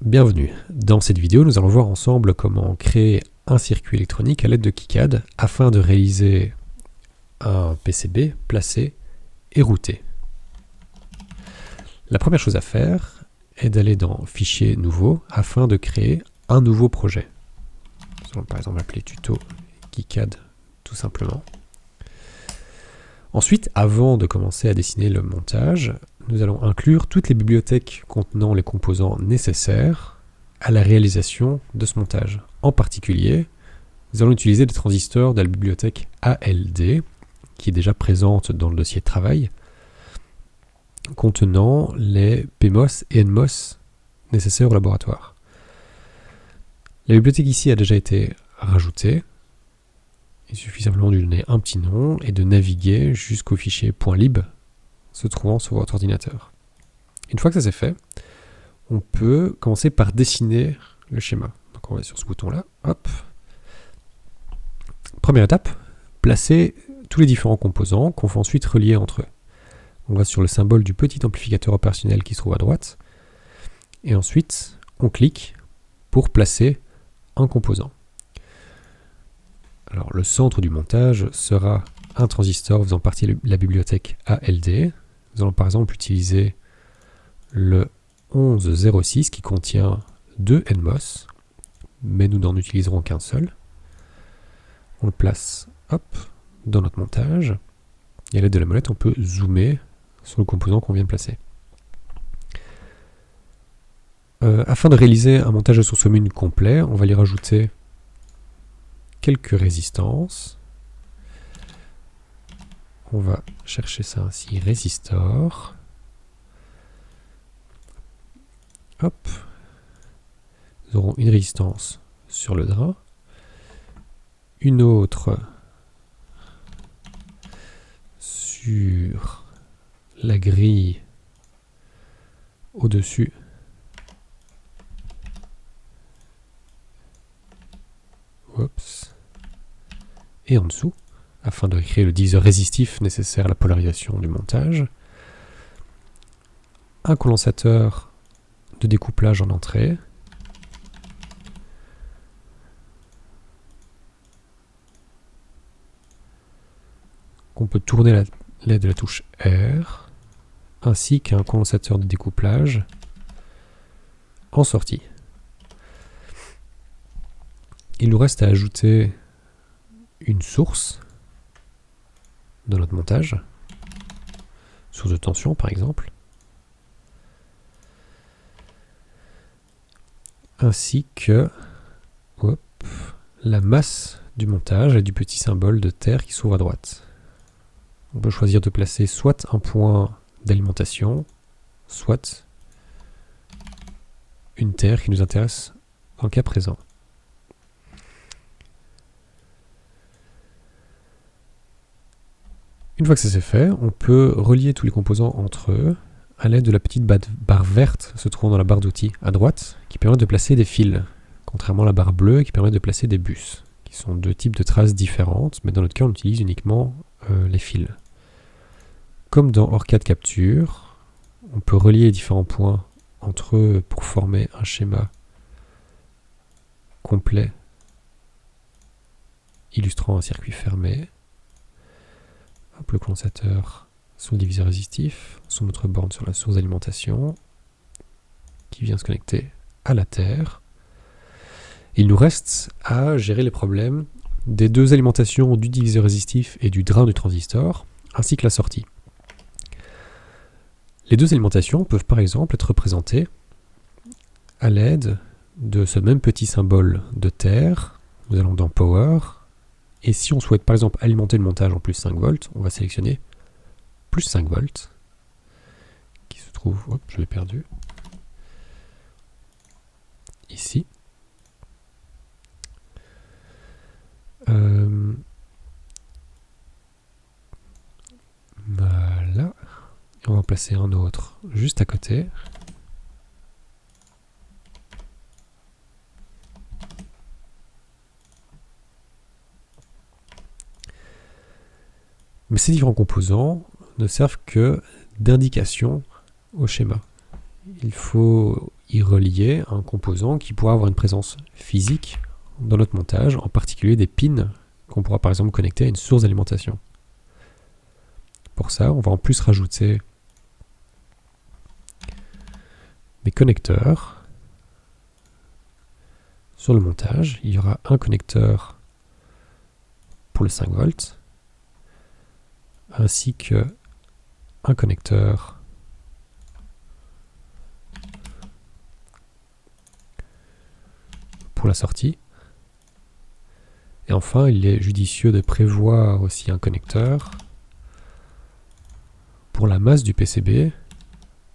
Bienvenue. Dans cette vidéo, nous allons voir ensemble comment créer un circuit électronique à l'aide de KiCad afin de réaliser un PCB placé et routé. La première chose à faire est d'aller dans Fichier nouveau afin de créer un nouveau projet. Nous allons par exemple appeler tuto KiCad tout simplement. Ensuite, avant de commencer à dessiner le montage, nous allons inclure toutes les bibliothèques contenant les composants nécessaires à la réalisation de ce montage. En particulier, nous allons utiliser les transistors de la bibliothèque ALD, qui est déjà présente dans le dossier de travail, contenant les PMOS et NMOS nécessaires au laboratoire. La bibliothèque ici a déjà été rajoutée. Il suffit simplement de lui donner un petit nom et de naviguer jusqu'au fichier .lib se trouvant sur votre ordinateur. Une fois que ça c'est fait, on peut commencer par dessiner le schéma. Donc on va sur ce bouton-là, hop. Première étape, placer tous les différents composants qu'on va ensuite relier entre eux. On va sur le symbole du petit amplificateur opérationnel qui se trouve à droite, et ensuite on clique pour placer un composant. Alors le centre du montage sera un transistor faisant partie de la bibliothèque ALD. Nous allons par exemple utiliser le 1106 qui contient 2 NMOS, mais nous n'en utiliserons qu'un seul. On le place dans notre montage, et à l'aide de la molette on peut zoomer sur le composant qu'on vient de placer. Afin de réaliser un montage de source commune complet, on va y rajouter quelques résistances. On va chercher ça ainsi, résistor. Hop. Nous aurons une résistance sur le drain, une autre sur la grille au-dessus et en dessous, afin de créer le diviseur résistif nécessaire à la polarisation du montage. Un condensateur de découplage en entrée. Qu'on peut tourner à l'aide de la touche R, ainsi qu'un condensateur de découplage en sortie. Il nous reste à ajouter une source dans notre montage, source de tension par exemple, ainsi que la masse du montage et du petit symbole de terre qui s'ouvre à droite. On peut choisir de placer soit un point d'alimentation, soit une terre qui nous intéresse dans le cas présent. Une fois que ça c'est fait, on peut relier tous les composants entre eux à l'aide de la petite barre verte se trouvant dans la barre d'outils à droite, qui permet de placer des fils, contrairement à la barre bleue qui permet de placer des bus, qui sont deux types de traces différentes, mais dans notre cas on utilise uniquement les fils. Comme dans OrCAD Capture, on peut relier les différents points entre eux pour former un schéma complet illustrant un circuit fermé. Le condensateur sur le diviseur résistif, sur notre borne sur la source d'alimentation, qui vient se connecter à la terre. Il nous reste à gérer les problèmes des deux alimentations du diviseur résistif et du drain du transistor, ainsi que la sortie. Les deux alimentations peuvent par exemple être représentées à l'aide de ce même petit symbole de terre. Nous allons dans Power. Et si on souhaite par exemple alimenter le montage en plus 5 volts, on va sélectionner plus 5 volts, qui se trouve, je l'ai perdu, ici. Voilà. Et on va en placer un autre juste à côté. Mais ces différents composants ne servent que d'indication au schéma. il faut y relier un composant qui pourra avoir une présence physique dans notre montage, en particulier des pins qu'on pourra par exemple connecter à une source d'alimentation. Pour ça, on va en plus rajouter des connecteurs sur le montage. Il y aura un connecteur pour le 5 volts, ainsi que un connecteur pour la sortie. Et enfin, il est judicieux de prévoir aussi un connecteur pour la masse du PCB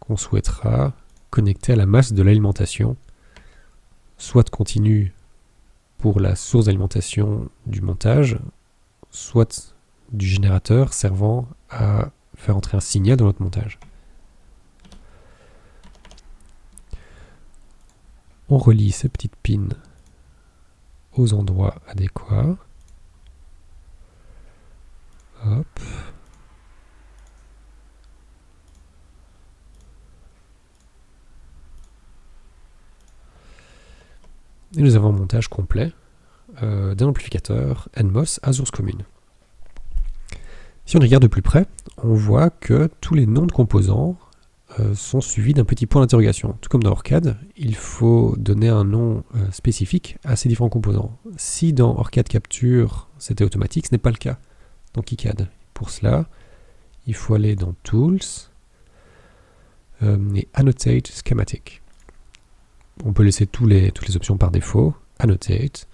qu'on souhaitera connecter à la masse de l'alimentation, soit continue pour la source d'alimentation du montage, soit du générateur servant à faire entrer un signal dans notre montage. On relie ces petites pins aux endroits adéquats. Hop. Et nous avons un montage complet d'un amplificateur NMOS à source commune. Si on regarde de plus près, on voit que tous les noms de composants sont suivis d'un petit point d'interrogation. Tout comme dans OrCAD, il faut donner un nom spécifique à ces différents composants. Si dans OrCAD Capture c'était automatique, ce n'est pas le cas dans KiCad. Pour cela, il faut aller dans Tools et Annotate Schematic. On peut laisser toutes les options par défaut, Annotate,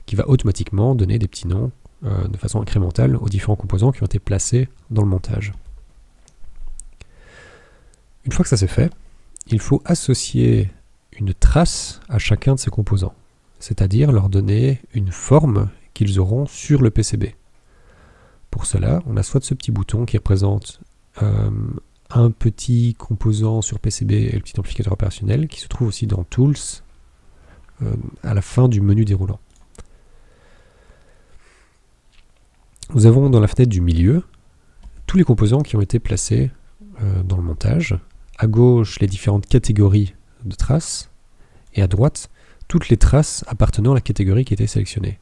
qui va automatiquement donner des petits noms de façon incrémentale aux différents composants qui ont été placés dans le montage. Une fois que ça c'est fait, il faut associer une trace à chacun de ces composants, c'est-à-dire leur donner une forme qu'ils auront sur le PCB. Pour cela, on a soit ce petit bouton qui représente un petit composant sur PCB et le petit amplificateur opérationnel qui se trouve aussi dans Tools à la fin du menu déroulant. Nous avons dans la fenêtre du milieu tous les composants qui ont été placés dans le montage. À gauche, les différentes catégories de traces et à droite, toutes les traces appartenant à la catégorie qui était sélectionnée.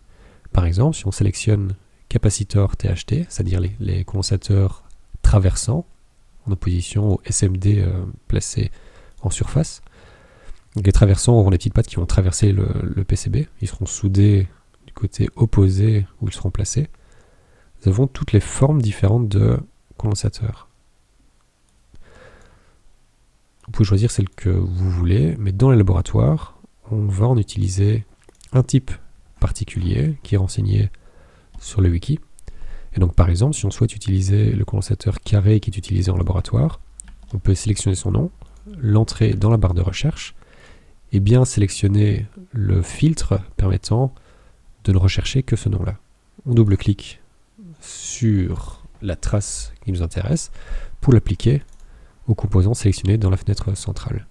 Par exemple, si on sélectionne capacitor THT, c'est-à-dire les condensateurs traversants en opposition aux SMD placés en surface, donc les traversants auront des petites pattes qui vont traverser le PCB, ils seront soudés du côté opposé où ils seront placés. Nous avons toutes les formes différentes de condensateurs. Vous pouvez choisir celle que vous voulez, mais dans les laboratoires, on va en utiliser un type particulier qui est renseigné sur le wiki. Et donc par exemple, si on souhaite utiliser le condensateur carré qui est utilisé en laboratoire, on peut sélectionner son nom, l'entrer dans la barre de recherche, et bien sélectionner le filtre permettant de ne rechercher que ce nom-là. On double-clique sur la trace qui nous intéresse pour l'appliquer aux composants sélectionnés dans la fenêtre centrale.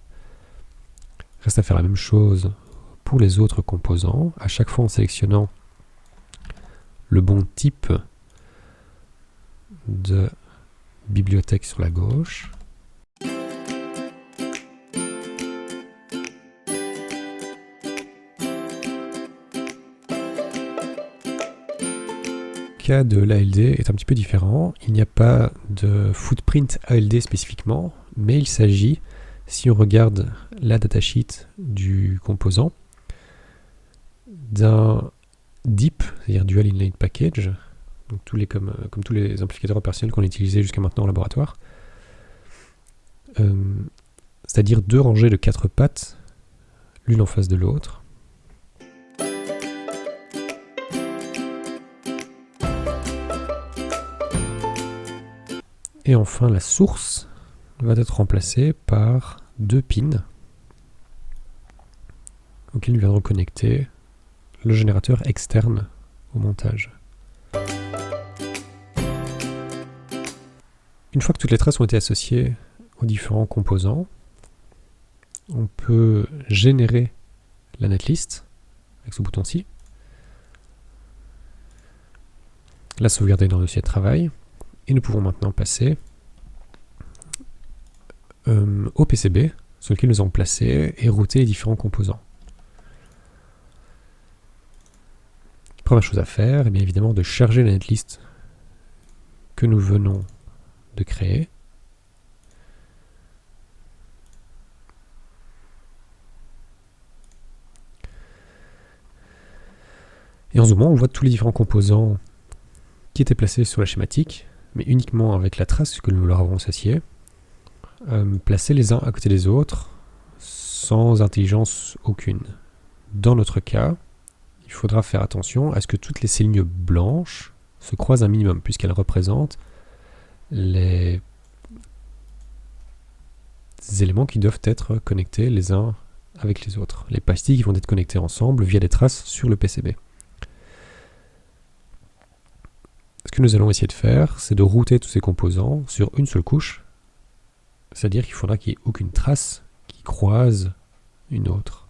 Reste à faire la même chose pour les autres composants, à chaque fois en sélectionnant le bon type de bibliothèque sur la gauche. Le cas de l'ALD est un petit peu différent. Il n'y a pas de footprint ALD spécifiquement, mais il s'agit, si on regarde la datasheet du composant, d'un DIP, c'est-à-dire Dual Inline Package, donc comme tous les amplificateurs opérationnels qu'on a utilisés jusqu'à maintenant au laboratoire, c'est-à-dire 2 rangées de 4 pattes, l'une en face de l'autre. Et enfin, la source va être remplacée par 2 pins auxquels nous viendrons connecter le générateur externe au montage. Une fois que toutes les traces ont été associées aux différents composants, on peut générer la netlist avec ce bouton-ci, la sauvegarder dans le dossier de travail, et nous pouvons maintenant passer au PCB sur lequel nous avons placé et routé les différents composants. Première chose à faire, est bien évidemment de charger la netlist que nous venons de créer. Et en zoomant, on voit tous les différents composants qui étaient placés sur la schématique, mais uniquement avec la trace que nous leur avons associée, placés les uns à côté des autres, sans intelligence aucune. Dans notre cas, il faudra faire attention à ce que toutes ces lignes blanches se croisent un minimum, puisqu'elles représentent les éléments qui doivent être connectés les uns avec les autres. Les pastilles qui vont être connectées ensemble via des traces sur le PCB. Ce que nous allons essayer de faire, c'est de router tous ces composants sur une seule couche, c'est-à-dire qu'il faudra qu'il n'y ait aucune trace qui croise une autre.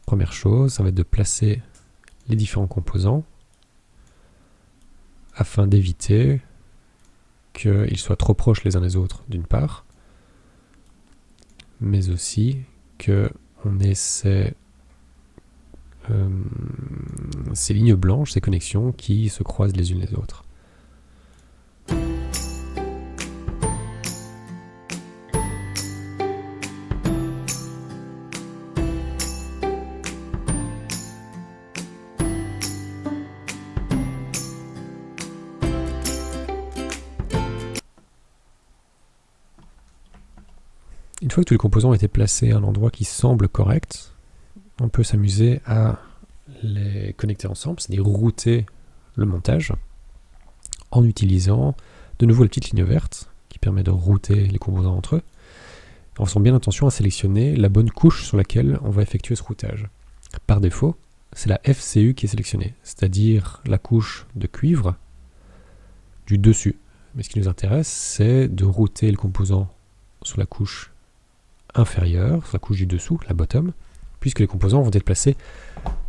Première chose, ça va être de placer les différents composants afin d'éviter qu'ils soient trop proches les uns des autres d'une part, mais aussi qu'on ait ces lignes blanches, ces connexions qui se croisent les unes les autres. Une fois que tous les composants ont été placés à un endroit qui semble correct, on peut s'amuser à les connecter ensemble, c'est-à-dire router le montage en utilisant de nouveau la petite ligne verte qui permet de router les composants entre eux, en faisant bien attention à sélectionner la bonne couche sur laquelle on va effectuer ce routage. Par défaut, c'est la FCU qui est sélectionnée, c'est-à-dire la couche de cuivre du dessus. Mais ce qui nous intéresse, c'est de router le composant sur la couche inférieure, sur la couche du dessous, la bottom, puisque les composants vont être placés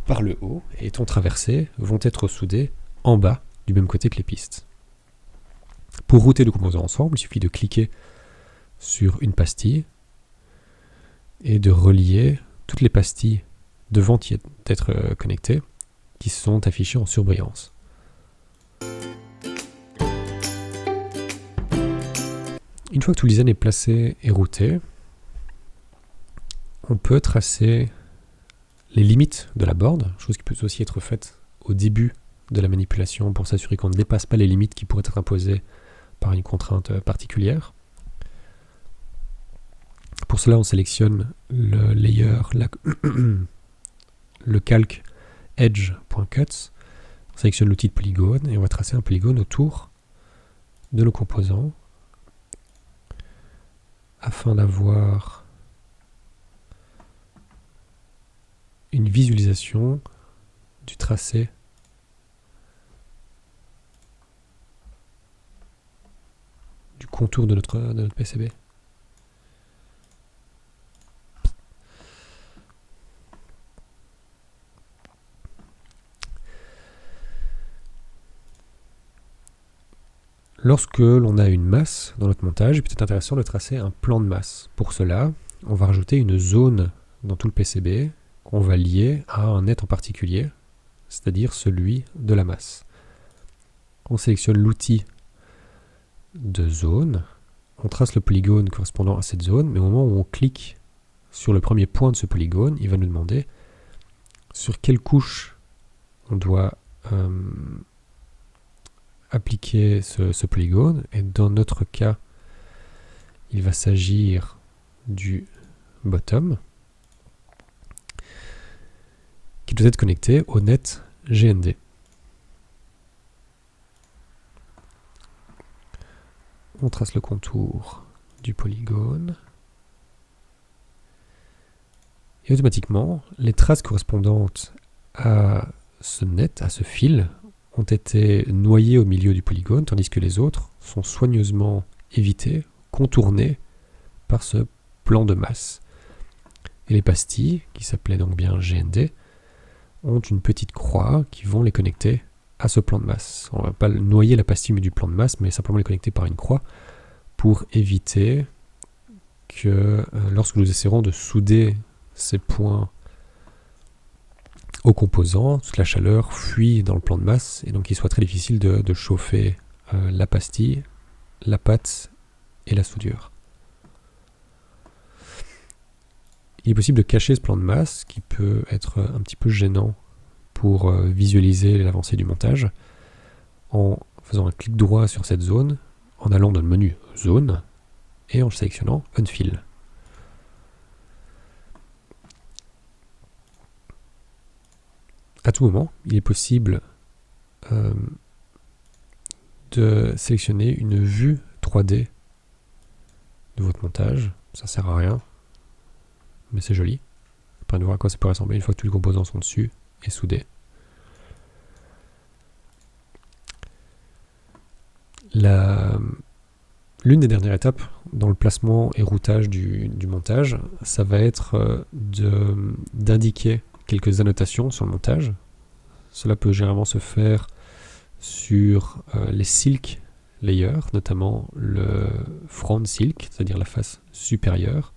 par le haut et étant traversés, vont être soudés en bas du même côté que les pistes. Pour router les composants ensemble, il suffit de cliquer sur une pastille et de relier toutes les pastilles devant y être connectées qui sont affichées en surbrillance. Une fois que tout le design est placé et routé, on peut tracer les limites de la board, chose qui peut aussi être faite au début de la manipulation pour s'assurer qu'on ne dépasse pas les limites qui pourraient être imposées par une contrainte particulière. Pour cela, on sélectionne le layer, le calque edge.cut, on sélectionne l'outil de polygone et on va tracer un polygone autour de nos composants afin d'avoir une visualisation du tracé du contour de notre PCB. Lorsque l'on a une masse dans notre montage, il est peut-être intéressant de tracer un plan de masse. Pour cela, on va rajouter une zone dans tout le PCB qu'on va lier à un net en particulier, c'est-à-dire celui de la masse. On sélectionne l'outil de zone, on trace le polygone correspondant à cette zone, mais au moment où on clique sur le premier point de ce polygone, il va nous demander sur quelle couche on doit appliquer ce polygone, et dans notre cas, il va s'agir du bottom, qui doit être connecté au net GND. On trace le contour du polygone. Et automatiquement, les traces correspondantes à ce net, à ce fil, ont été noyées au milieu du polygone, tandis que les autres sont soigneusement évitées, contournées par ce plan de masse. Et les pastilles, qui s'appelaient donc bien GND, ont une petite croix qui vont les connecter à ce plan de masse. On ne va pas noyer la pastille du plan de masse, mais simplement les connecter par une croix pour éviter que lorsque nous essaierons de souder ces points aux composants, toute la chaleur fuit dans le plan de masse, et donc il soit très difficile de chauffer la pastille, la pâte et la soudure. Il est possible de cacher ce plan de masse, qui peut être un petit peu gênant pour visualiser l'avancée du montage, en faisant un clic droit sur cette zone, en allant dans le menu Zone, et en sélectionnant Unfill. À tout moment, il est possible de sélectionner une vue 3D de votre montage. Ça sert à rien, mais c'est joli. Après, de voir à quoi ça peut ressembler une fois que tous les composants sont dessus et soudés. L'une des dernières étapes dans le placement et routage du montage, ça va être d'indiquer quelques annotations sur le montage. Cela peut généralement se faire sur les silk layers, notamment le front silk, c'est-à-dire la face supérieure.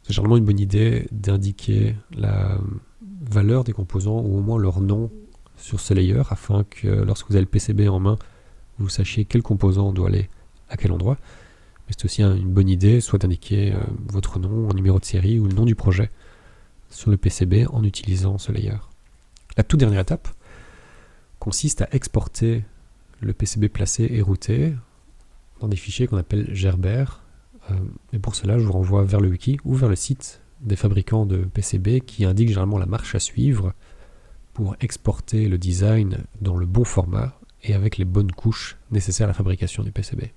C'est généralement une bonne idée d'indiquer la valeur des composants ou au moins leur nom sur ce layer afin que lorsque vous avez le PCB en main, vous sachiez quel composant doit aller à quel endroit. Mais c'est aussi une bonne idée soit d'indiquer votre nom, un numéro de série ou le nom du projet sur le PCB en utilisant ce layer. La toute dernière étape consiste à exporter le PCB placé et routé dans des fichiers qu'on appelle Gerber. Et pour cela, je vous renvoie vers le wiki ou vers le site des fabricants de PCB qui indiquent généralement la marche à suivre pour exporter le design dans le bon format et avec les bonnes couches nécessaires à la fabrication du PCB.